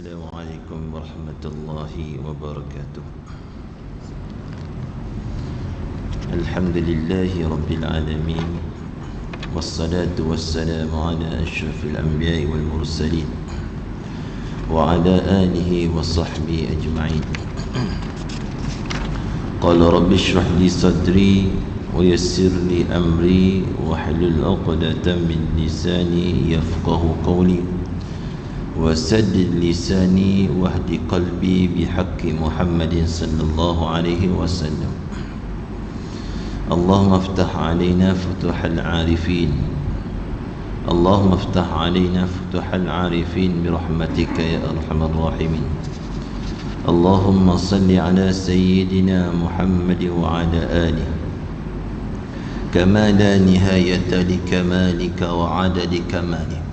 السلام عليكم ورحمة الله وبركاته. الحمد لله رب العالمين، والصلاة والسلام على أشرف الأنبياء والمرسلين وعلى آله وصحبه أجمعين. قال رب اشرح لي صدري ويسر لي أمري واحلل عقدة من لساني يفقه قولي وسدد لساني واهد قلبي بحق محمد صلى الله عليه وسلم. اللهم افتح علينا فتوح العارفين، اللهم افتح علينا فتوح العارفين برحمتك يا أرحم الراحمين. اللهم صل على سيدنا محمد وعلى آله كما لا نهاية لكمالك وعدد كمالك.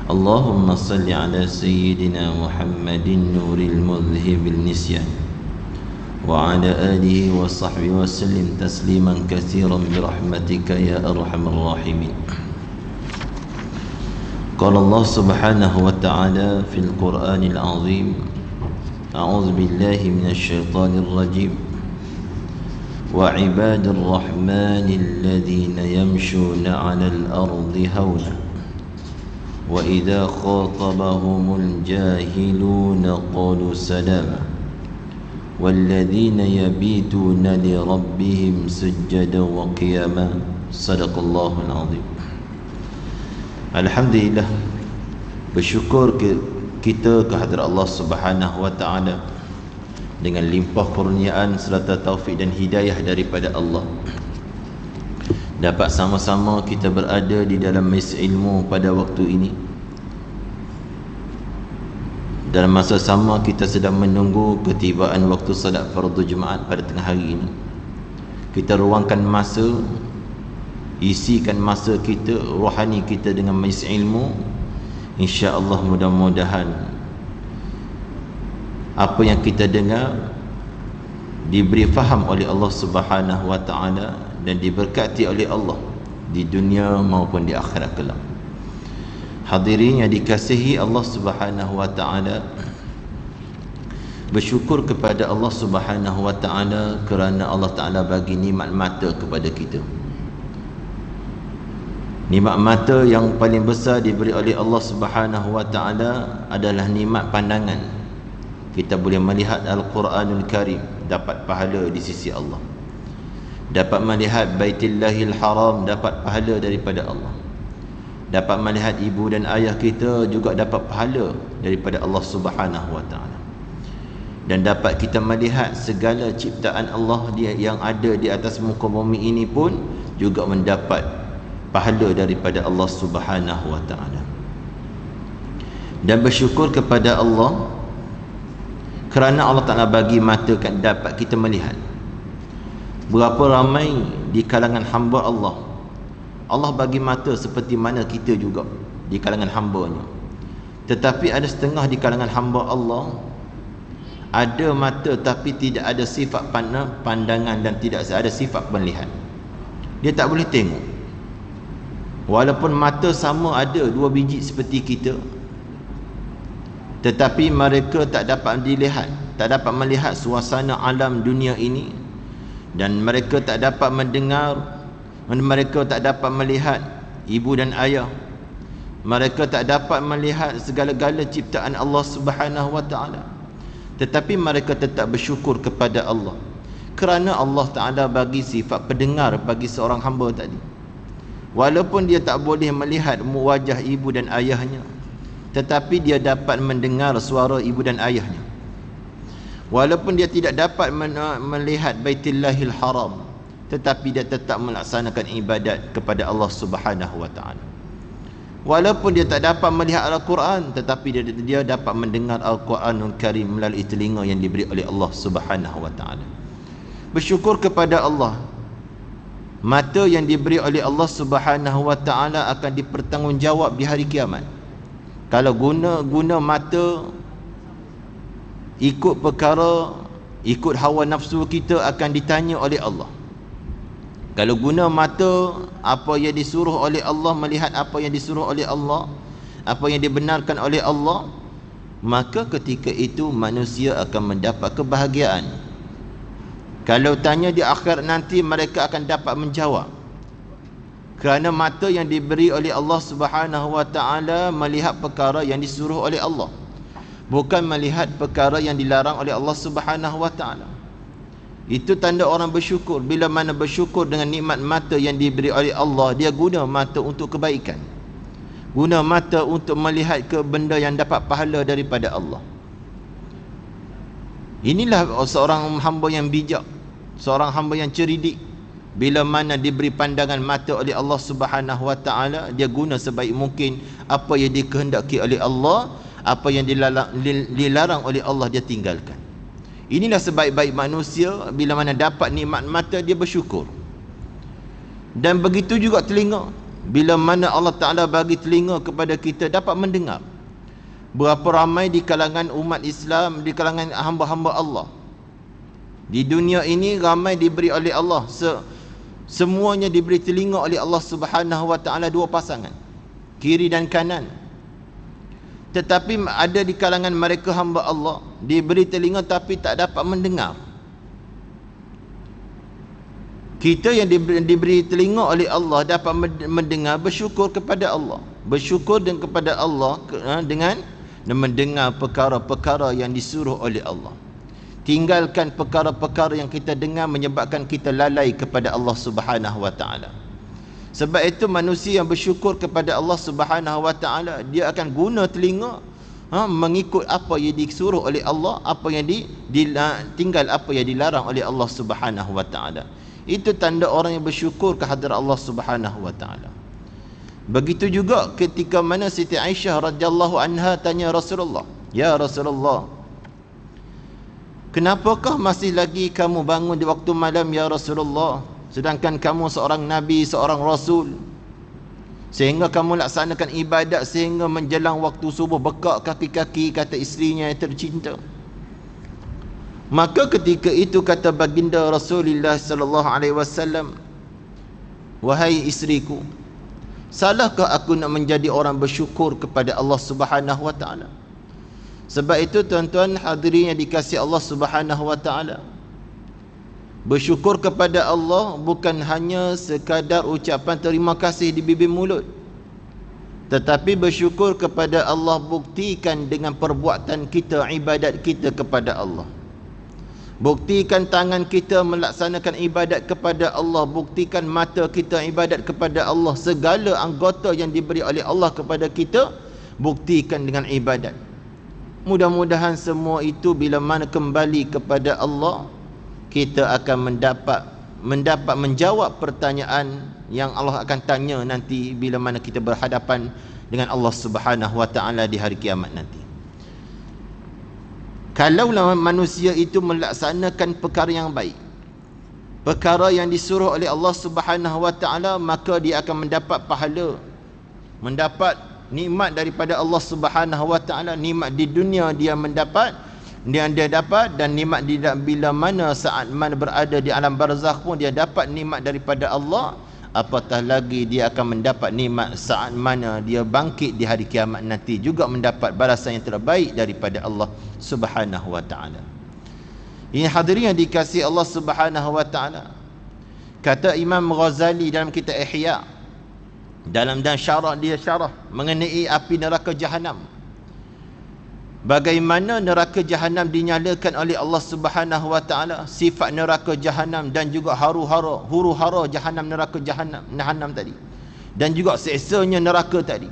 اللهم صل على سيدنا محمد النور المذهب النسيان وعلى آله وصحبه وسلم تسليما كثيرا برحمتك يا أرحم الراحمين. قال الله سبحانه وتعالى في القرآن العظيم: أعوذ بالله من الشيطان الرجيم، وعباد الرحمن الذين يمشون على الأرض هونا وإذا خاطبهم الجاهلون قالوا سلاما والذين يبيتون لربهم سجدا وقياما. صدق الله العظيم. Alhamdulillah, bersyukur kita kehadrat Allah Subhanahu wa taala dengan limpah kurniaan serta taufik dan hidayah daripada Allah, dapat sama-sama kita berada di dalam majlis ilmu pada waktu ini. Dalam masa sama kita sedang menunggu ketibaan waktu salat fardu Jumaat pada tengah hari ini. Kita ruangkan masa, isikan masa kita, rohani kita dengan majlis ilmu. InsyaAllah mudah-mudahan apa yang kita dengar diberi faham oleh Allah Subhanahu wa taala dan diberkati oleh Allah di dunia maupun di akhirat kelak. Hadirin yang dikasihi Allah Subhanahu wa taala, bersyukur kepada Allah Subhanahu wa taala kerana Allah taala bagi nikmat mata kepada kita. Nikmat mata yang paling besar diberi oleh Allah Subhanahu wa taala adalah nikmat pandangan. Kita boleh melihat Al-Quranul Karim, dapat pahala di sisi Allah. Dapat melihat Baitullahil Haram, dapat pahala daripada Allah. Dapat melihat ibu dan ayah kita, juga dapat pahala daripada Allah Subhanahu wa taala. Dan dapat kita melihat segala ciptaan Allah yang ada di atas muka bumi ini pun juga mendapat pahala daripada Allah Subhanahu wa taala. Dan bersyukur kepada Allah kerana Allah Ta'ala bagi mata kan dapat kita melihat. Berapa ramai di kalangan hamba Allah, Allah bagi mata seperti mana kita juga di kalangan hambanya. Tetapi ada setengah di kalangan hamba Allah ada mata tapi tidak ada sifat pandangan dan tidak ada sifat melihat. Dia tak boleh tengok. Walaupun mata sama ada dua biji seperti kita, tetapi mereka tak dapat dilihat, tak dapat melihat suasana alam dunia ini, dan mereka tak dapat mendengar, mereka tak dapat melihat ibu dan ayah, mereka tak dapat melihat segala-gala ciptaan Allah Subhanahu wa taala. Tetapi mereka tetap bersyukur kepada Allah kerana Allah Taala bagi sifat pendengar bagi seorang hamba tadi. Walaupun dia tak boleh melihat wajah ibu dan ayahnya, tetapi dia dapat mendengar suara ibu dan ayahnya. Walaupun dia tidak dapat melihat Baitullahil Haram, tetapi dia tetap melaksanakan ibadat kepada Allah Subhanahu wa taala. Walaupun dia tak dapat melihat Al-Quran, tetapi dia dapat mendengar Al-Quranul Karim melalui telinga yang diberi oleh Allah Subhanahu wa taala. Bersyukur kepada Allah, mata yang diberi oleh Allah Subhanahu wa taala akan dipertanggungjawab di hari kiamat. Kalau guna mata ikut perkara, ikut hawa nafsu kita, akan ditanya oleh Allah. Kalau guna mata apa yang disuruh oleh Allah, melihat apa yang disuruh oleh Allah, apa yang dibenarkan oleh Allah, maka ketika itu manusia akan mendapat kebahagiaan. Kalau tanya di akhirat nanti, mereka akan dapat menjawab, kerana mata yang diberi oleh Allah Subhanahu wa taala melihat perkara yang disuruh oleh Allah, bukan melihat perkara yang dilarang oleh Allah Subhanahu wa taala. Itu tanda orang bersyukur. Bila mana bersyukur dengan nikmat mata yang diberi oleh Allah, dia guna mata untuk kebaikan, guna mata untuk melihat ke benda yang dapat pahala daripada Allah. Inilah seorang hamba yang bijak, seorang hamba yang cerdik. Bila mana diberi pandangan mata oleh Allah Subhanahu wa taala, dia guna sebaik mungkin apa yang dikehendaki oleh Allah, apa yang dilarang oleh Allah dia tinggalkan. Inilah sebaik-baik manusia. Bila mana dapat nikmat mata, dia bersyukur. Dan begitu juga telinga. Bila mana Allah Ta'ala bagi telinga kepada kita, dapat mendengar. Berapa ramai di kalangan umat Islam, di kalangan hamba-hamba Allah di dunia ini, ramai diberi oleh Allah, semuanya diberi telinga oleh Allah Subhanahu wa taala, dua pasangan, kiri dan kanan. Tetapi ada di kalangan mereka hamba Allah, diberi telinga tapi tak dapat mendengar. Kita yang diberi telinga oleh Allah dapat mendengar, bersyukur kepada Allah. Bersyukur dan kepada Allah dengan mendengar perkara-perkara yang disuruh oleh Allah. Tinggalkan perkara-perkara yang kita dengar menyebabkan kita lalai kepada Allah Subhanahu wa taala. Sebab itu manusia yang bersyukur kepada Allah Subhanahu wa taala, dia akan guna telinga mengikut apa yang disuruh oleh Allah, apa yang tinggal apa yang dilarang oleh Allah Subhanahu wa taala. Itu tanda orang yang bersyukur kehadrat Allah Subhanahu wa taala. Begitu juga ketika mana Siti Aisyah radhiyallahu anha tanya Rasulullah, "Ya Rasulullah, kenapakah masih lagi kamu bangun di waktu malam ya Rasulullah, sedangkan kamu seorang Nabi, seorang Rasul, sehingga kamu laksanakan ibadat sehingga menjelang waktu subuh bekak kaki-kaki," kata isterinya yang tercinta. Maka ketika itu kata baginda Rasulullah sallallahu alaihi wasallam, "Wahai isteriku, salahkah aku nak menjadi orang bersyukur kepada Allah Subhanahu wa taala?" Sebab itu tuan-tuan hadirin yang dikasihi Allah Subhanahu wa taala, bersyukur kepada Allah bukan hanya sekadar ucapan terima kasih di bibir mulut, tetapi bersyukur kepada Allah buktikan dengan perbuatan kita, ibadat kita kepada Allah. Buktikan tangan kita melaksanakan ibadat kepada Allah, buktikan mata kita ibadat kepada Allah. Segala anggota yang diberi oleh Allah kepada kita, buktikan dengan ibadat. Mudah-mudahan semua itu bila mana kembali kepada Allah, kita akan mendapat menjawab pertanyaan yang Allah akan tanya nanti bila mana kita berhadapan dengan Allah Subhanahu wa taala di hari kiamat nanti. Kalaulah manusia itu melaksanakan perkara yang baik, perkara yang disuruh oleh Allah Subhanahu wa taala, maka dia akan mendapat pahala, mendapat nikmat daripada Allah Subhanahu wa taala. Nikmat di dunia dia mendapat, dia dapat, dan nikmat bila mana saat mana berada di alam barzakh pun dia dapat nikmat daripada Allah. Apatah lagi dia akan mendapat nikmat saat mana dia bangkit di hari kiamat nanti, juga mendapat balasan yang terbaik daripada Allah Subhanahu wa taala. Ini hadirin yang dikasihi Allah Subhanahu wa taala. Kata Imam Ghazali dalam kitab Ihya, dalam dan syarah mengenai api neraka jahanam, bagaimana neraka jahanam dinyalakan oleh Allah Subhanahu wa taala, sifat neraka jahanam dan juga huru-hara jahanam, neraka jahanam tadi, dan juga seksanya neraka tadi.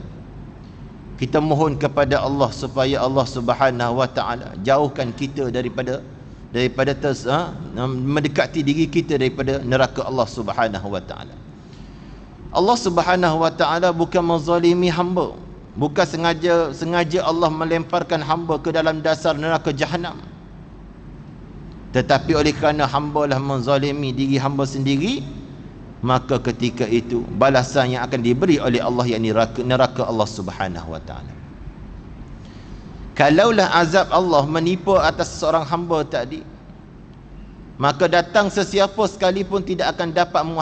Kita mohon kepada Allah supaya Allah Subhanahu wa taala jauhkan kita daripada mendekati diri kita daripada neraka Allah Subhanahu wa taala. Allah Subhanahu wa taala bukan menzalimi hamba. Bukan sengaja Allah melemparkan hamba ke dalam dasar neraka jahanam, tetapi oleh kerana hamba lah menzalimi diri hamba sendiri, maka ketika itu balasan yang akan diberi oleh Allah, yakni neraka Allah Subhanahu wa taala. Kalaulah azab Allah menipu atas seorang hamba tadi, maka datang sesiapa sekalipun tidak akan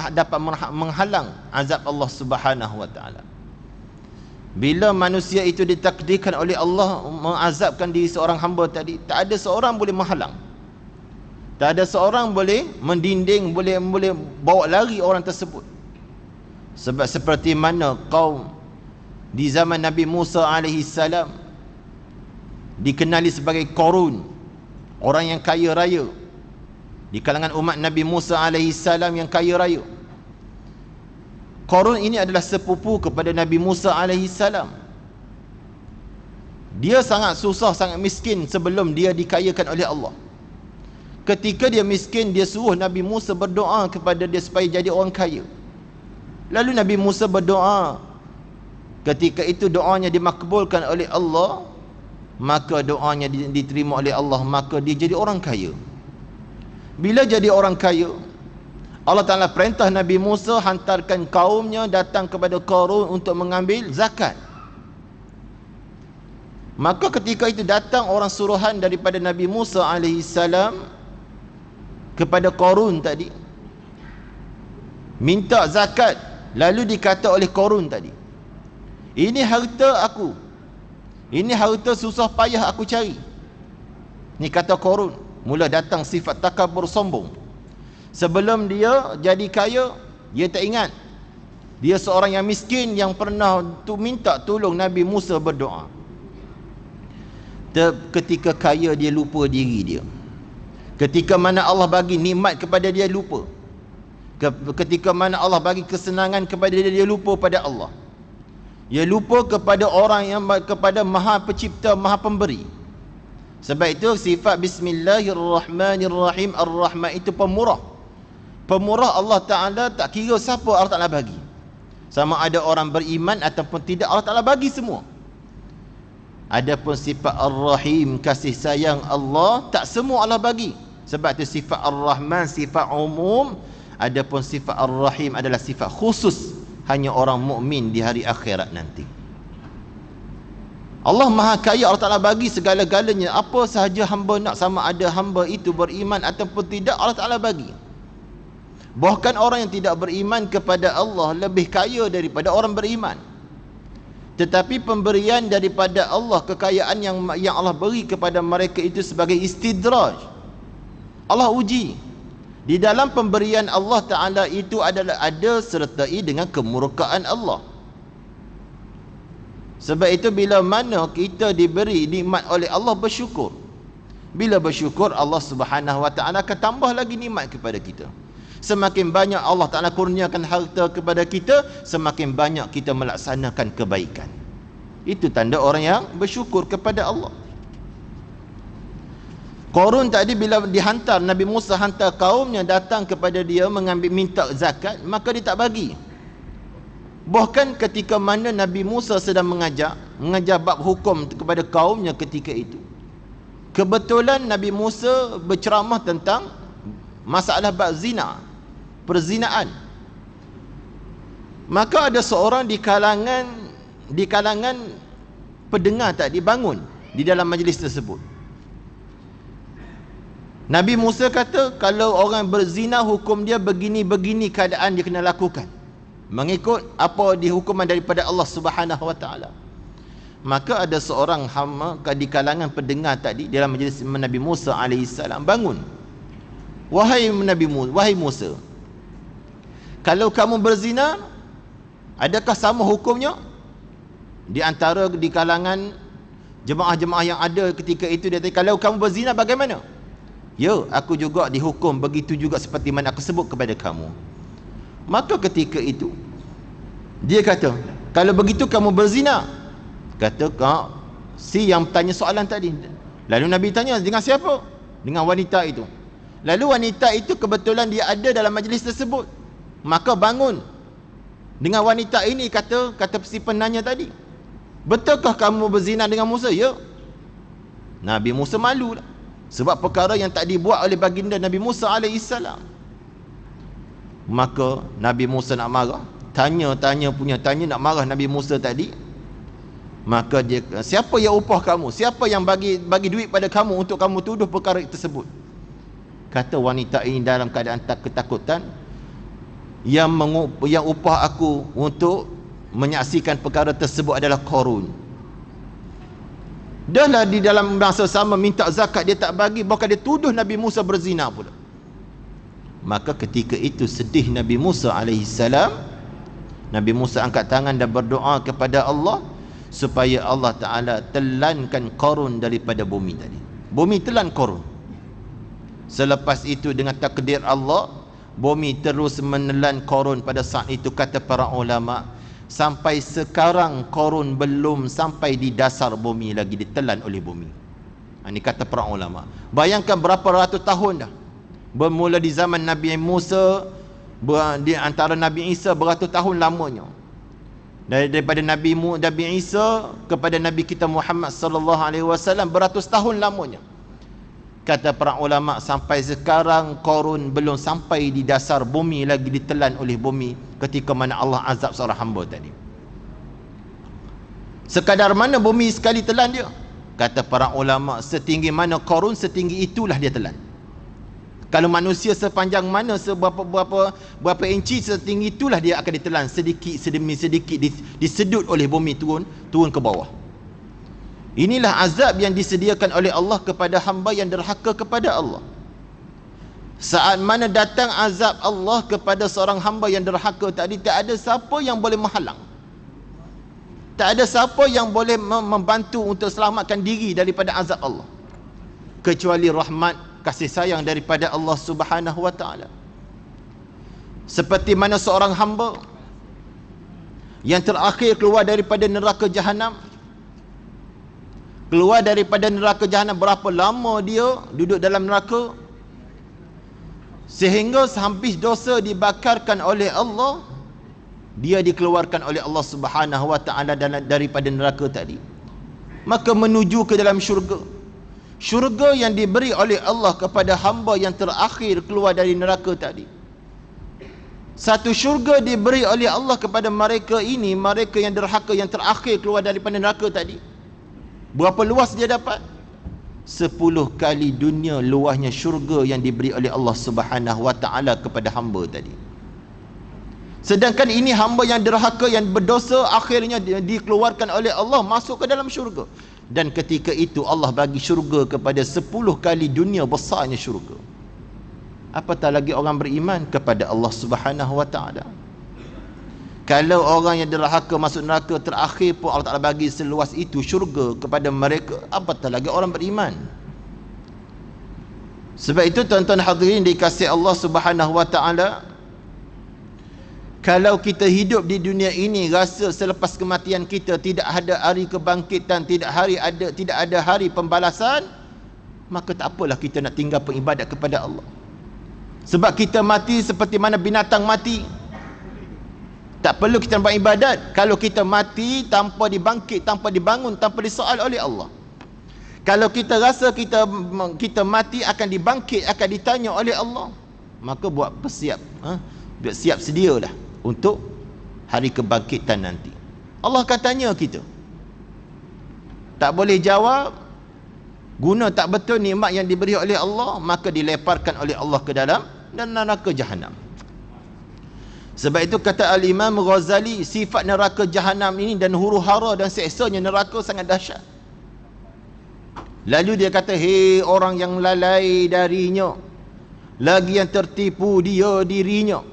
dapat menghalang azab Allah Subhanahu wa taala. Bila manusia itu ditakdirkan oleh Allah mengazabkan diri seorang hamba tadi, tak ada seorang boleh menghalang, tak ada seorang boleh mendinding, boleh bawa lari orang tersebut. Sebab seperti mana kaum di zaman Nabi Musa alaihi salam dikenali sebagai Qarun, orang yang kaya raya di kalangan umat Nabi Musa alaihi salam yang kaya raya. Qarun ini adalah sepupu kepada Nabi Musa alaihi salam. Dia sangat susah, sangat miskin sebelum dia dikayakan oleh Allah. Ketika dia miskin, dia suruh Nabi Musa berdoa kepada dia supaya jadi orang kaya. Lalu Nabi Musa berdoa. Ketika itu doanya dimakbulkan oleh Allah, maka doanya diterima oleh Allah, maka dia jadi orang kaya. Bila jadi orang kaya, Allah Ta'ala perintah Nabi Musa hantarkan kaumnya datang kepada Qarun untuk mengambil zakat. Maka ketika itu datang orang suruhan daripada Nabi Musa AS kepada Qarun tadi, minta zakat. Lalu dikata oleh Qarun tadi, ini harta aku, ini harta susah payah aku cari. Ni kata Qarun. Mula datang sifat takabur, sombong. Sebelum dia jadi kaya, dia tak ingat dia seorang yang miskin yang pernah minta tolong Nabi Musa berdoa. Ketika kaya, dia lupa diri dia. Ketika mana Allah bagi nikmat kepada dia, lupa. Ketika mana Allah bagi kesenangan kepada dia, dia lupa pada Allah. Dia lupa kepada orang yang, kepada Maha Pencipta, Maha Pemberi. Sebab itu sifat Bismillahirrahmanirrahim, Ar-Rahman itu pemurah. Pemurah Allah Ta'ala, tak kira siapa Allah Ta'ala bagi. Sama ada orang beriman ataupun tidak, Allah Ta'ala bagi semua. Adapun sifat Ar-Rahim, kasih sayang Allah, tak semua Allah bagi. Sebab itu sifat Ar-Rahman sifat umum. Adapun sifat Ar-Rahim adalah sifat khusus, hanya orang mukmin di hari akhirat nanti. Allah Maha Kaya, Allah Ta'ala bagi segala-galanya. Apa sahaja hamba nak, sama ada hamba itu beriman ataupun tidak, Allah Ta'ala bagi. Bahkan orang yang tidak beriman kepada Allah lebih kaya daripada orang beriman. Tetapi pemberian daripada Allah, kekayaan yang Allah beri kepada mereka itu sebagai istidraj. Allah uji. Di dalam pemberian Allah Ta'ala itu adalah ada sertai dengan kemurkaan Allah. Sebab itu bila mana kita diberi nikmat oleh Allah, bersyukur. Bila bersyukur, Allah Subhanahu Wa Ta'ala akan tambah lagi nikmat kepada kita. Semakin banyak Allah Ta'ala kurniakan harta kepada kita, semakin banyak kita melaksanakan kebaikan. Itu tanda orang yang bersyukur kepada Allah. Qarun tadi bila dihantar, Nabi Musa hantar kaumnya datang kepada dia mengambil minta zakat, maka dia tak bagi. Bahkan ketika mana Nabi Musa sedang mengajar bab hukum kepada kaumnya ketika itu, kebetulan Nabi Musa berceramah tentang masalah bab zina, perzinaan. Maka ada seorang di kalangan pendengar tadi bangun di dalam majlis tersebut. Nabi Musa kata, kalau orang berzina hukum dia begini-begini keadaan dia kena lakukan, mengikut apa dihukuman daripada Allah Subhanahu Wa Ta'ala. Maka ada seorang hamba di kalangan pendengar tadi dalam majlis Nabi Musa AS bangun. Wahai Musa, kalau kamu berzina, adakah sama hukumnya? Di antara di kalangan jemaah-jemaah yang ada ketika itu, dia kata, kalau kamu berzina bagaimana? Ya, aku juga dihukum begitu juga seperti mana aku sebut kepada kamu. Maka ketika itu dia kata, kalau begitu kamu berzina. Kata si yang tanya soalan tadi. Lalu Nabi tanya, dengan siapa? Dengan wanita itu. Lalu wanita itu kebetulan dia ada dalam majlis tersebut. Maka bangun dengan wanita ini, kata si penanya tadi, betulkah kamu berzina dengan Musa? Ya. Nabi Musa malu lah, sebab perkara yang tak dibuat oleh baginda Nabi Musa AS. Maka Nabi Musa nak marah, tanya nak marah Nabi Musa tadi. Maka dia, siapa yang upah kamu? Siapa yang bagi duit pada kamu untuk kamu tuduh perkara tersebut? Kata wanita ini dalam keadaan ketakutan, yang upah aku untuk menyaksikan perkara tersebut adalah Qarun. Dahlah di dalam masa sama minta zakat dia tak bagi, bahkan dia tuduh Nabi Musa berzina pula. Maka ketika itu sedih Nabi Musa alaihissalam. Nabi Musa angkat tangan dan berdoa kepada Allah supaya Allah Ta'ala telankan Qarun daripada bumi tadi. Bumi telan Qarun. Selepas itu dengan takdir Allah, bumi terus menelan Qarun pada saat itu, kata para ulama. Sampai sekarang Qarun belum sampai di dasar bumi lagi, ditelan oleh bumi. Ini kata para ulama. Bayangkan berapa ratus tahun dah. Bermula di zaman Nabi Musa, di antara Nabi Isa beratus tahun lamanya. Daripada Nabi Isa kepada Nabi kita Muhammad sallallahu alaihi wasallam beratus tahun lamanya. Kata para ulama sampai sekarang Qarun belum sampai di dasar bumi lagi, ditelan oleh bumi ketika mana Allah azab seorang hamba tadi. Sekadar mana bumi sekali telan dia? Kata para ulama setinggi mana Qarun, setinggi itulah dia telan. Kalau manusia sepanjang mana, berapa inci, setinggi itulah dia akan ditelan, sedikit demi sedikit disedut oleh bumi, turun ke bawah. Inilah azab yang disediakan oleh Allah kepada hamba yang derhaka kepada Allah. Saat mana datang azab Allah kepada seorang hamba yang derhaka tadi, tak ada siapa yang boleh menghalang. Tak ada siapa yang boleh membantu untuk selamatkan diri daripada azab Allah, kecuali rahmat, kasih sayang daripada Allah Subhanahu wa ta'ala. Seperti mana seorang hamba yang terakhir keluar daripada neraka jahanam, berapa lama dia duduk dalam neraka, sehingga habis dosa dibakarkan oleh Allah, dia dikeluarkan oleh Allah Subhanahu wa ta'ala daripada neraka tadi, maka menuju ke dalam syurga yang diberi oleh Allah kepada hamba yang terakhir keluar dari neraka tadi. Satu syurga diberi oleh Allah kepada mereka ini, mereka yang derhaka yang terakhir keluar daripada neraka tadi. Berapa luas dia dapat? 10 kali dunia luasnya syurga yang diberi oleh Allah Subhanahu wa ta'ala kepada hamba tadi. Sedangkan ini hamba yang derhaka, yang berdosa, akhirnya dikeluarkan oleh Allah masuk ke dalam syurga. Dan ketika itu Allah bagi syurga kepada 10 kali dunia besarnya syurga. Apatah lagi orang beriman kepada Allah Subhanahu wa ta'ala. Kalau orang yang derhaka masuk neraka terakhir pun Allah Ta'ala bagi seluas itu syurga kepada mereka, apatah lagi orang beriman. Sebab itu tuan-tuan hadirin dikasihi Allah Subhanahu wa ta'ala, kalau kita hidup di dunia ini rasa selepas kematian kita tidak ada hari kebangkitan, tidak ada hari pembalasan, maka tak apalah kita nak tinggal beribadat kepada Allah. Sebab kita mati seperti mana binatang mati. Tak perlu kita buat ibadat kalau kita mati tanpa dibangkit, tanpa dibangun, tanpa disoal oleh Allah. Kalau kita rasa kita mati akan dibangkit, akan ditanya oleh Allah, maka buat siap sedialah untuk hari kebangkitan nanti. Allah akan tanya kita. Tak boleh jawab, guna tak betul nikmat yang diberi oleh Allah, maka dileparkan oleh Allah ke dalam neraka jahanam. Sebab itu kata Al-Imam Ghazali, sifat neraka jahanam ini dan huru-hara dan seksanya neraka sangat dahsyat. Lalu dia kata, hei orang yang lalai darinya, lagi yang tertipu dia dirinya.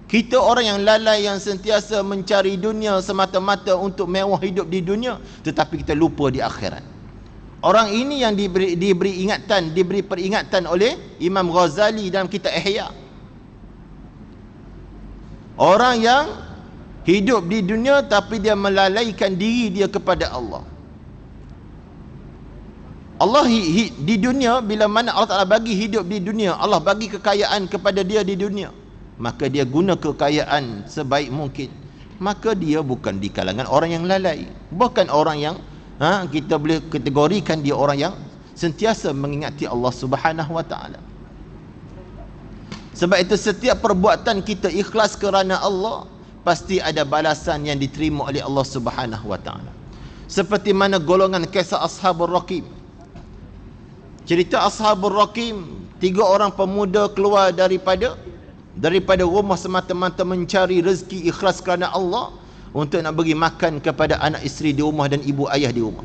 Kita orang yang lalai, yang sentiasa mencari dunia semata-mata untuk mewah hidup di dunia, tetapi kita lupa di akhirat. Orang ini yang diberi peringatan oleh Imam Ghazali dalam kitab Ihya. Orang yang hidup di dunia tapi dia melalaikan diri dia kepada Allah. Allah di dunia, bila mana Allah Ta'ala bagi hidup di dunia, Allah bagi kekayaan kepada dia di dunia, maka dia guna kekayaan sebaik mungkin. Maka dia bukan di kalangan orang yang lalai, bukan orang yang kita boleh kategorikan dia orang yang sentiasa mengingati Allah Subhanahu wa ta'ala. Sebab itu setiap perbuatan kita ikhlas kerana Allah, pasti ada balasan yang diterima oleh Allah Subhanahu wa ta'ala. Seperti mana golongan kisah Ashabul Raqim. Cerita Ashabul Raqim, 3 orang pemuda keluar daripada rumah semata-mata mencari rezeki ikhlas kerana Allah. untuk nak beri makan kepada anak isteri di rumah dan ibu ayah di rumah.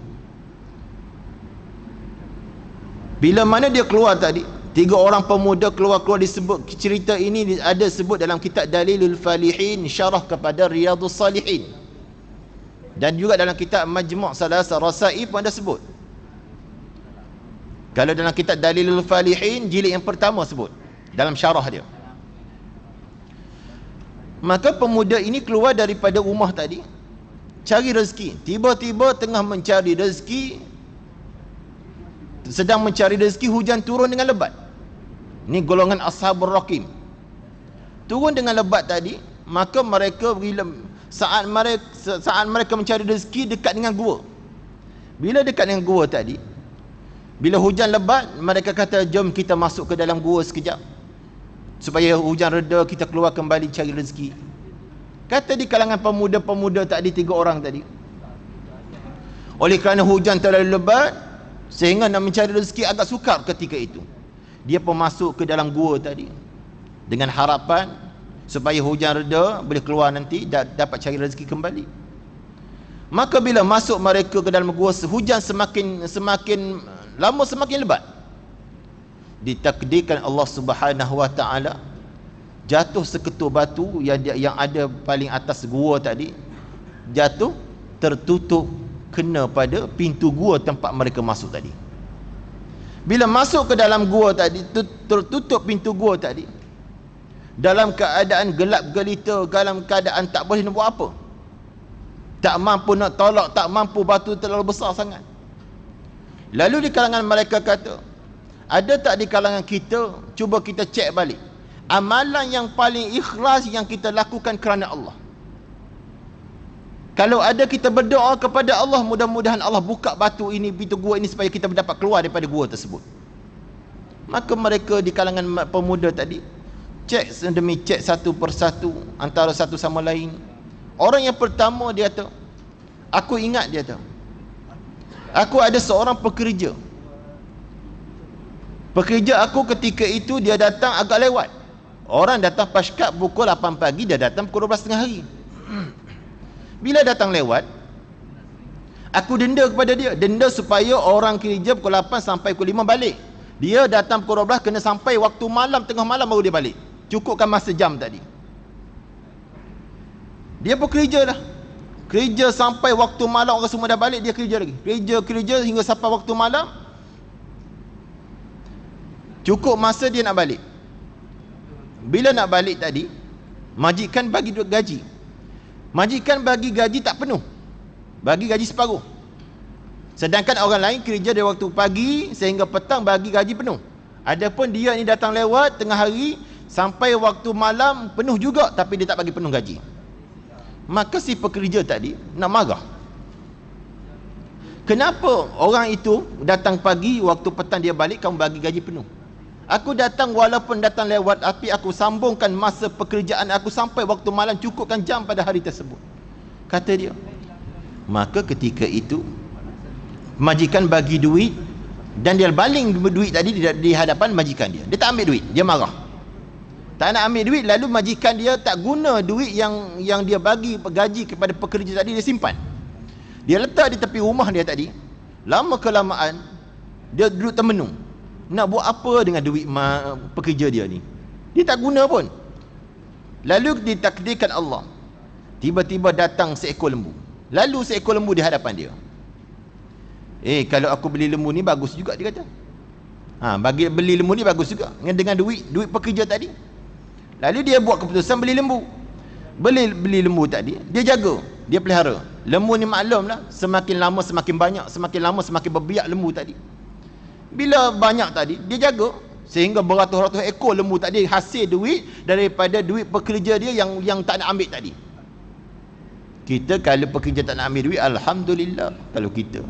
Bila mana dia keluar tadi, 3 orang pemuda keluar disebut, cerita ini ada sebut dalam kitab Dalilul Falihin, syarah kepada Riyadhus Salihin, dan juga dalam kitab Majmu' Salasa Rasa'i pun ada sebut. Kalau dalam kitab Dalilul Falihin jilid yang pertama sebut dalam syarah dia. Maka pemuda ini keluar daripada rumah tadi cari rezeki. Tiba-tiba tengah mencari rezeki, sedang mencari rezeki, hujan turun dengan lebat. Ini golongan Ashabur Raqim. Turun dengan lebat tadi, maka mereka saat mereka mencari rezeki dekat dengan gua. Bila dekat dengan gua tadi, bila hujan lebat, mereka kata, jom kita masuk ke dalam gua sekejap, supaya hujan reda, kita keluar kembali cari rezeki. Kata di kalangan pemuda-pemuda tadi, 3 orang tadi, oleh kerana hujan terlalu lebat sehingga nak mencari rezeki agak sukar ketika itu, dia pun masuk ke dalam gua tadi dengan harapan supaya hujan reda, boleh keluar nanti dapat cari rezeki kembali. Maka bila masuk mereka ke dalam gua, hujan semakin lama semakin lebat. Ditakdirkan Allah Subhanahu wa taala, jatuh seketul batu yang ada paling atas gua tadi, jatuh tertutup kena pada pintu gua tempat mereka masuk tadi. Bila masuk ke dalam gua tadi, tertutup pintu gua tadi, dalam keadaan gelap gelita, dalam keadaan tak boleh nak buat apa, tak mampu nak tolak, tak mampu, batu terlalu besar sangat. Lalu di kalangan mereka kata, ada tak di kalangan kita, cuba kita cek balik amalan yang paling ikhlas yang kita lakukan kerana Allah. Kalau ada, kita berdoa kepada Allah, mudah-mudahan Allah buka batu ini, pintu gua ini, supaya kita dapat keluar daripada gua tersebut. Maka mereka di kalangan pemuda tadi cek demi cek satu persatu antara satu sama lain. Orang yang pertama dia kata, aku ingat, dia kata, aku ada seorang pekerja. Pekerja aku ketika itu dia datang agak lewat. Orang datang paskat pukul 8 pagi, dia datang pukul 12 tengah hari. Bila datang lewat, aku denda kepada dia, denda supaya orang kerja pukul 8 sampai pukul 5 balik. Dia datang pukul 12, kena sampai waktu malam, tengah malam baru dia balik. Cukupkan masa jam tadi. Dia pun kerja dah, kerja sampai waktu malam, orang semua dah balik, dia kerja lagi, kerja hingga sampai waktu malam. Cukup masa dia nak balik. Bila nak balik tadi, majikan bagi gaji. Majikan bagi gaji tak penuh, bagi gaji separuh. Sedangkan orang lain kerja dari waktu pagi sehingga petang, bagi gaji penuh. Adapun dia ni datang lewat tengah hari sampai waktu malam penuh juga, tapi dia tak bagi penuh gaji. Maka si pekerja tadi nak marah. Kenapa orang itu datang pagi, waktu petang dia balik, kamu bagi gaji penuh? Aku datang walaupun datang lewat, tapi aku sambungkan masa pekerjaan aku sampai waktu malam, cukupkan jam pada hari tersebut, kata dia. Maka ketika itu majikan bagi duit, dan dia baling duit tadi di hadapan majikan dia. Dia tak ambil duit, dia marah, tak nak ambil duit. Lalu majikan dia tak guna duit yang dia bagi gaji kepada pekerja tadi, dia simpan. Dia letak di tepi rumah dia tadi. Lama kelamaan dia duduk termenung, nak buat apa dengan duit pekerja dia ni, dia tak guna pun. Lalu ditakdirkan Allah, tiba-tiba datang seekor lembu. Lalu seekor lembu di hadapan dia. Kalau aku beli lembu ni bagus juga, dia kata. Beli lembu ni bagus juga dengan duit pekerja tadi. Lalu dia buat keputusan beli lembu. Beli lembu tadi, dia jaga, dia pelihara. Lembu ni maklumlah, semakin lama semakin banyak, semakin lama semakin berbiak lembu tadi. Bila banyak tadi, dia jaga sehingga beratus-ratus ekor lembu tadi, hasil duit daripada duit pekerja dia yang tak nak ambil tadi. Kita kalau pekerja tak nak ambil duit, alhamdulillah. Kalau kita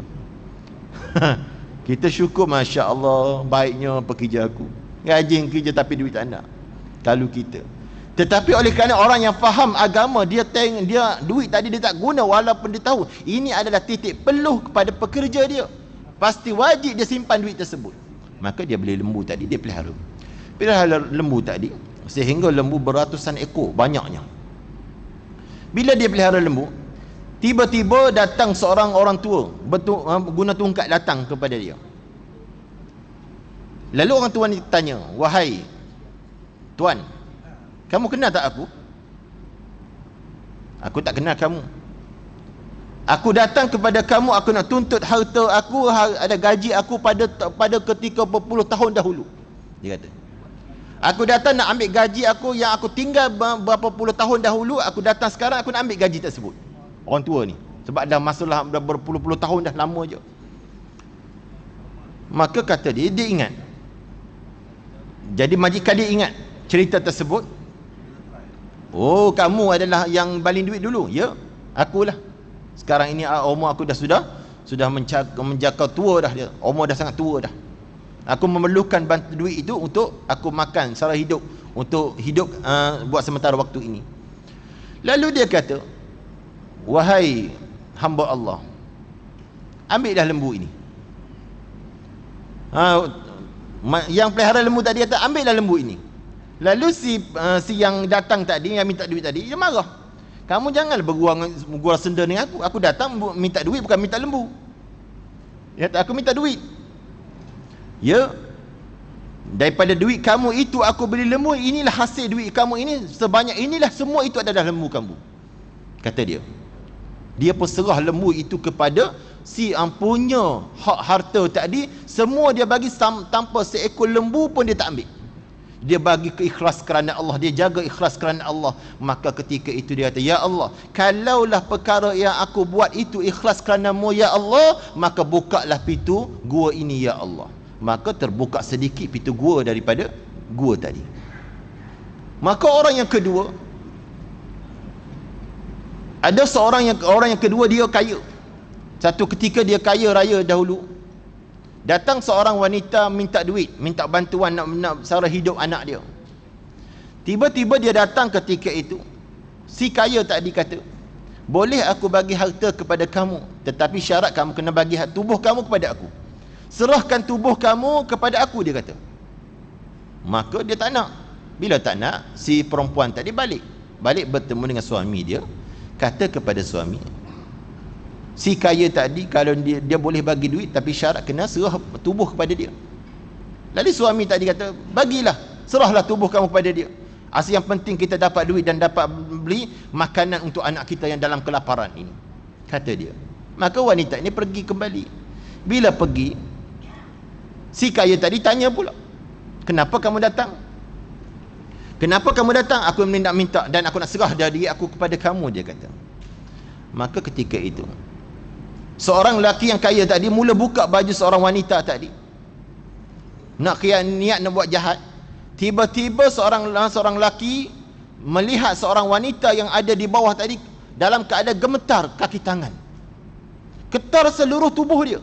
kita syukur, Masya Allah, baiknya pekerja aku, rajin kerja tapi duit tak nak. Kalau kita, tetapi oleh kerana orang yang faham agama, dia duit tadi dia tak guna, walaupun dia tahu ini adalah titik peluh kepada pekerja dia, pasti wajib dia simpan duit tersebut. Maka dia beli lembu tadi, dia pelihara lembu tadi sehingga lembu beratusan ekor banyaknya. Bila dia pelihara lembu, Tiba-tiba datang seorang orang tua guna tongkat datang kepada dia. Lalu orang tua ni tanya, "Wahai tuan, kamu kenal tak aku?" "Aku tak kenal kamu. Aku datang kepada kamu, aku nak tuntut harta aku, ada gaji aku pada ketika berpuluh tahun dahulu." Dia kata, "Aku datang nak ambil gaji aku yang aku tinggal berapa puluh tahun dahulu, aku datang sekarang aku nak ambil gaji tersebut." Orang tua ni, sebab dah masalah dah berpuluh-puluh tahun dah, lama je. Maka kata dia ingat. Jadi majikan dia ingat cerita tersebut. "Oh, kamu adalah yang baling duit dulu?" "Ya, akulah. Sekarang ini umur aku sudah menjangkau tua dah dia. Umur dah sangat tua dah. Aku memerlukan bantu duit itu untuk aku makan secara hidup, untuk hidup buat sementara waktu ini." Lalu dia kata, "Wahai hamba Allah, ambillah lembu ini." Yang pelihara lembu tadi kata, "Ambillah lembu ini." Lalu si yang datang tadi, yang minta duit tadi, dia marah. "Kamu janganlah bergurau senda dengan aku. Aku datang minta duit, bukan minta lembu." Dia kata, "Aku minta duit." "Ya, daripada duit kamu itu aku beli lembu. Inilah hasil duit kamu ini, sebanyak inilah, semua itu adalah lembu kamu," kata dia. Dia pun serah lembu itu kepada si yang punya hak harta tadi. Semua dia bagi, tanpa seekor lembu pun dia tak ambil. Dia bagi keikhlas kerana Allah, dia jaga ikhlas kerana Allah. Maka ketika itu dia kata, "Ya Allah, kalaulah perkara yang aku buat itu ikhlas kerana-Mu ya Allah, maka bukalah pintu gua ini ya Allah." Maka terbuka sedikit pintu gua daripada gua tadi. Maka orang yang kedua, ada orang yang kedua, dia kaya. Satu ketika dia kaya raya dahulu, datang seorang wanita minta duit, minta bantuan nak sara hidup anak dia. Tiba-tiba dia datang ketika itu. Si kaya tadi kata, "Boleh aku bagi harta kepada kamu, tetapi syarat kamu kena bagi tubuh kamu kepada aku. Serahkan tubuh kamu kepada aku," dia kata. Maka dia tak nak. Bila tak nak, si perempuan tadi balik bertemu dengan suami dia, kata kepada suami, si kaya tadi kalau dia boleh bagi duit, tapi syarat kena serah tubuh kepada dia. Lalu suami tadi kata, "Bagilah, serahlah tubuh kamu kepada dia. Asal yang penting kita dapat duit dan dapat beli makanan untuk anak kita yang dalam kelaparan ini," kata dia. Maka wanita ini pergi kembali. Bila pergi, si kaya tadi tanya pula, "Kenapa kamu datang? Kenapa kamu datang?" "Aku minta dan aku nak serah diri aku kepada kamu," dia kata. Maka ketika itu, seorang lelaki yang kaya tadi mula buka baju seorang wanita tadi, nak niat nak buat jahat. Tiba-tiba seorang lelaki melihat seorang wanita yang ada di bawah tadi dalam keadaan gemetar kaki tangan, getar seluruh tubuh dia.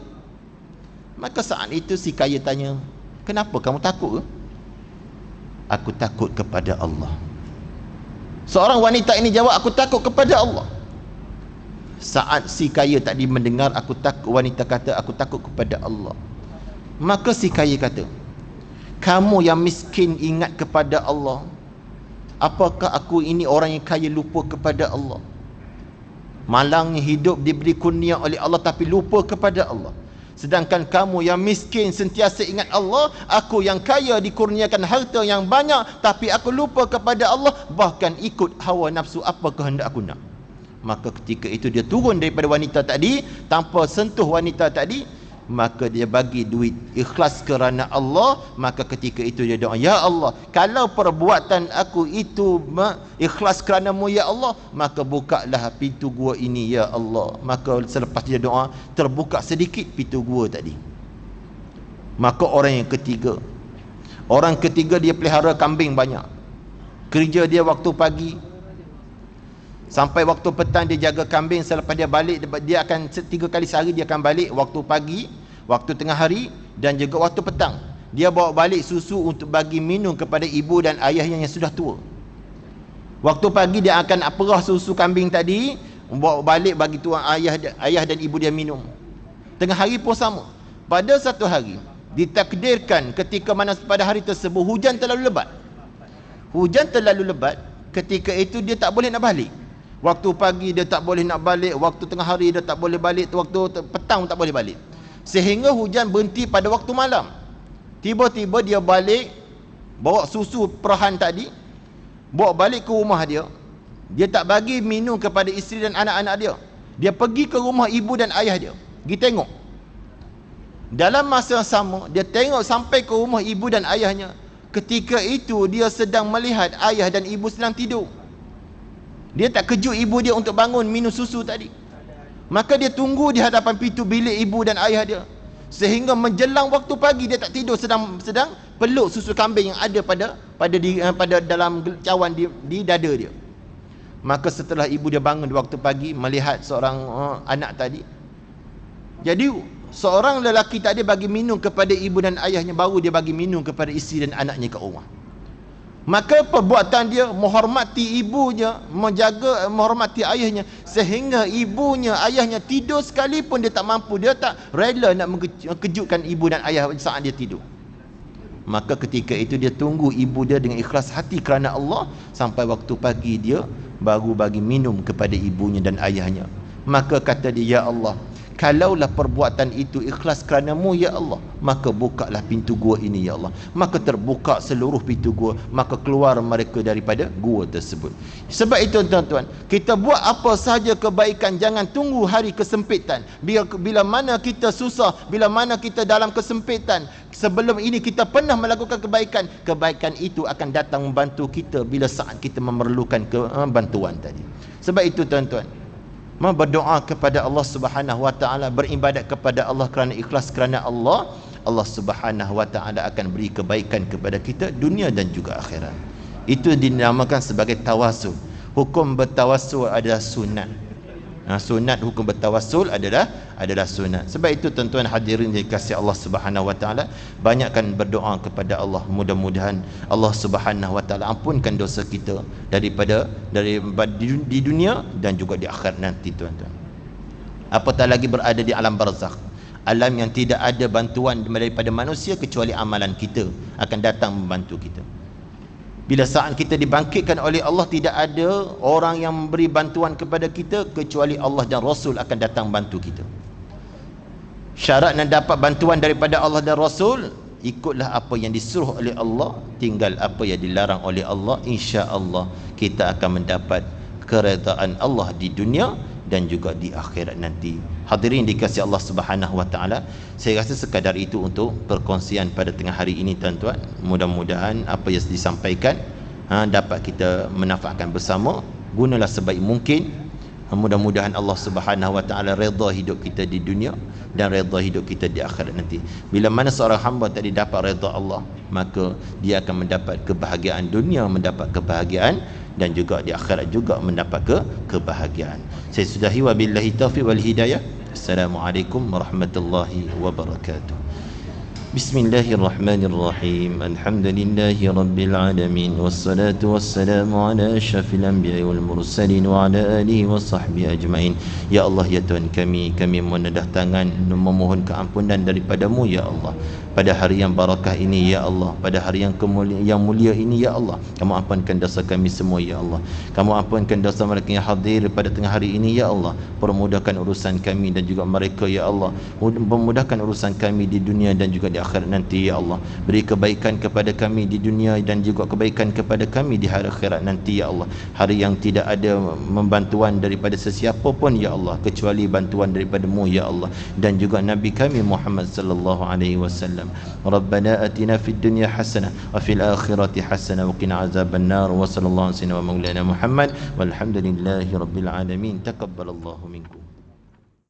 Maka saat itu si kaya tanya, "Kenapa kamu takut ke?" "Aku takut kepada Allah." Seorang wanita ini jawab, "Aku takut kepada Allah." Saat si kaya tadi mendengar wanita kata, "Aku takut kepada Allah," maka si kaya kata, "Kamu yang miskin ingat kepada Allah. Apakah aku ini orang yang kaya lupa kepada Allah? Malangnya hidup diberi kurnia oleh Allah tapi lupa kepada Allah. Sedangkan kamu yang miskin sentiasa ingat Allah. Aku yang kaya dikurniakan harta yang banyak tapi aku lupa kepada Allah, bahkan ikut hawa nafsu apa kehendak aku nak." Maka ketika itu dia turun daripada wanita tadi, tanpa sentuh wanita tadi, maka dia bagi duit ikhlas kerana Allah. Maka ketika itu dia doa, "Ya Allah, kalau perbuatan aku itu ikhlas kerana-Mu ya Allah, maka bukalah pintu gua ini ya Allah." Maka selepas dia doa, terbuka sedikit pintu gua tadi. Maka orang ketiga dia pelihara kambing banyak. Kerja dia waktu pagi sampai waktu petang, dia jaga kambing. Selepas dia balik, dia akan 3 kali sehari dia akan balik, waktu pagi, waktu tengah hari dan juga waktu petang. Dia bawa balik susu untuk bagi minum kepada ibu dan ayahnya yang sudah tua. Waktu pagi dia akan perah susu kambing tadi, bawa balik bagi tuan ayah dan ibu dia minum. Tengah hari pun sama. Pada satu hari ditakdirkan ketika mana pada hari tersebut hujan terlalu lebat. Ketika itu dia tak boleh nak balik. Waktu pagi dia tak boleh nak balik, waktu tengah hari dia tak boleh balik, waktu petang tak boleh balik. Sehingga hujan berhenti pada waktu malam. Tiba-tiba dia balik, bawa susu perahan tadi, bawa balik ke rumah dia. Dia tak bagi minum kepada isteri dan anak-anak dia. Dia pergi ke rumah ibu dan ayah dia, pergi tengok. Dalam masa yang sama, dia tengok sampai ke rumah ibu dan ayahnya. Ketika itu dia sedang melihat ayah dan ibu sedang tidur. Dia tak kejut ibu dia untuk bangun minum susu tadi. Maka dia tunggu di hadapan pintu bilik ibu dan ayah dia. Sehingga menjelang waktu pagi dia tak tidur, sedang peluk susu kambing yang ada pada dalam cawan di dada dia. Maka setelah ibu dia bangun di waktu pagi melihat seorang anak tadi. Jadi seorang lelaki tadi bagi minum kepada ibu dan ayahnya, baru dia bagi minum kepada isteri dan anaknya kat rumah. Maka perbuatan dia menghormati ibunya, menghormati ayahnya, sehingga ibunya, ayahnya tidur sekalipun dia tak mampu, dia tak rela nak mengejutkan ibu dan ayah saat dia tidur. Maka ketika itu dia tunggu ibu dia dengan ikhlas hati kerana Allah, sampai waktu pagi dia baru bagi minum kepada ibunya dan ayahnya. Maka kata dia, ya Allah, kalaulah perbuatan itu ikhlas kerana-Mu ya Allah, maka bukalah pintu gua ini ya Allah. Maka terbuka seluruh pintu gua, maka keluar mereka daripada gua tersebut. Sebab itu tuan-tuan, kita buat apa sahaja kebaikan, jangan tunggu hari kesempitan. Bila mana kita susah, bila mana kita dalam kesempitan, sebelum ini kita pernah melakukan kebaikan, kebaikan itu akan datang membantu kita bila saat kita memerlukan bantuan tadi. Sebab itu tuan-tuan, berdoa kepada Allah Subhanahu wa taala, beribadat kepada Allah kerana ikhlas kerana Allah, Allah Subhanahu wa taala akan beri kebaikan kepada kita dunia dan juga akhirat. Itu dinamakan sebagai tawassul. Hukum bertawassul adalah sunat. Sunat hukum bertawassul adalah sunat. Sebab itu tuan-tuan hadirin dikasihi Allah Subhanahu wa taala, banyakkan berdoa kepada Allah, mudah-mudahan Allah Subhanahu wa taala ampunkan dosa kita dari di dunia dan juga di akhirat nanti tuan-tuan. Apatah lagi berada di alam barzakh, alam yang tidak ada bantuan daripada manusia kecuali amalan kita akan datang membantu kita. Bila saat kita dibangkitkan oleh Allah, tidak ada orang yang memberi bantuan kepada kita kecuali Allah dan Rasul akan datang bantu kita. Syarat nak dapat bantuan daripada Allah dan Rasul, ikutlah apa yang disuruh oleh Allah, tinggal apa yang dilarang oleh Allah. Insya-Allah kita akan mendapat keredaan Allah di dunia dan juga di akhirat nanti. Hadirin dikasihi Allah Subhanahu wa taala, saya rasa sekadar itu untuk perkongsian pada tengah hari ini tuan-tuan. Mudah-mudahan apa yang disampaikan dapat kita manfaatkan bersama. Gunalah sebaik mungkin. Mudah-mudahan Allah Subhanahu wa taala redha hidup kita di dunia dan redha hidup kita di akhirat nanti. Bila mana seorang hamba tadi dapat redha Allah, maka dia akan mendapat kebahagiaan dunia, mendapat kebahagiaan dan juga di akhirat juga mendapat kebahagiaan. Saya sudahi, wabillahi taufiq wal hidayah. Assalamualaikum warahmatullahi wabarakatuh. Bismillahirrahmanirrahim. Alhamdulillahi rabbil alamin, wassalatu wassalamu ala asyrafil anbiya'i wal mursalin wa ala alihi wa sahbihi ajmain. Ya Allah, ya Tuhan kami menedah tangan memohon keampunan daripada-Mu ya Allah. Pada hari yang barakah ini ya Allah, pada hari yang mulia ini ya Allah, Kamu ampunkan dosa kami semua ya Allah. Kamu ampunkan dosa mereka yang hadir pada tengah hari ini ya Allah. Permudahkan urusan kami dan juga mereka ya Allah. Permudahkan urusan kami di dunia dan juga di akhirat nanti ya Allah. Beri kebaikan kepada kami di dunia dan juga kebaikan kepada kami di hari akhirat nanti ya Allah. Hari yang tidak ada membantuan daripada sesiapa pun ya Allah, kecuali bantuan daripada-Mu ya Allah dan juga Nabi kami Muhammad sallallahu alaihi wasallam. Rabbana atina fid dunya hasanah wa fil akhirati hasanah wa qina azabannar. Wa sallallahu alaihi wa maulana Muhammad walhamdulillahi rabbil alamin. Taqabbalallahu minkum.